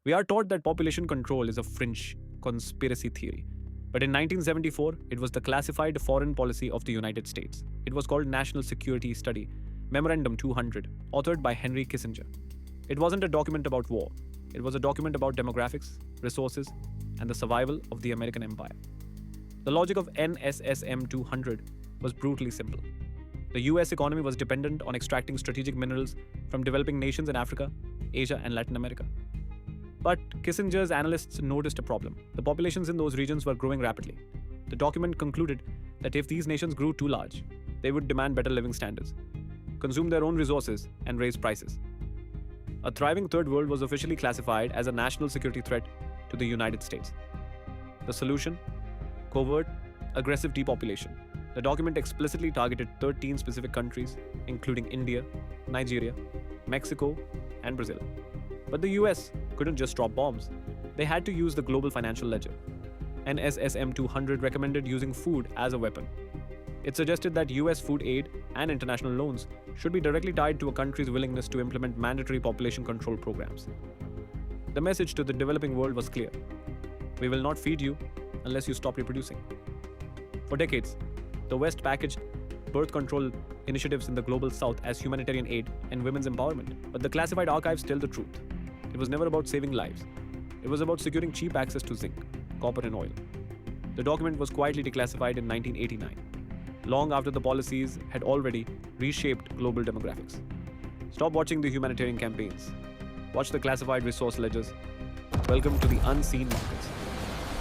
We are taught that population control is a fringe conspiracy theory. But in 1974, it was the classified foreign policy of the United States. It was called National Security Study, Memorandum 200, authored by Henry Kissinger. It wasn't a document about war. It was a document about demographics, resources, and the survival of the American empire. The logic of NSSM 200 was brutally simple. The US economy was dependent on extracting strategic minerals from developing nations in Africa, Asia, and Latin America. But Kissinger's analysts noticed a problem. The populations in those regions were growing rapidly. The document concluded that if these nations grew too large, they would demand better living standards, consume their own resources, and raise prices. A thriving third world was officially classified as a national security threat to the United States. The solution? Covert, aggressive depopulation. The document explicitly targeted 13 specific countries, including India, Nigeria, Mexico, and Brazil. But the US couldn't just drop bombs. They had to use the global financial ledger. NSSM 200 recommended using food as a weapon. It suggested that US food aid and international loans should be directly tied to a country's willingness to implement mandatory population control programs. The message to the developing world was clear. We will not feed you unless you stop reproducing. For decades, the West packaged birth control initiatives in the global South as humanitarian aid and women's empowerment. But the classified archives tell the truth. It was never about saving lives. It was about securing cheap access to zinc, copper, and oil. The document was quietly declassified in 1989, long after the policies had already reshaped global demographics. Stop watching the humanitarian campaigns. Watch the classified resource ledgers. Welcome to the unseen markets.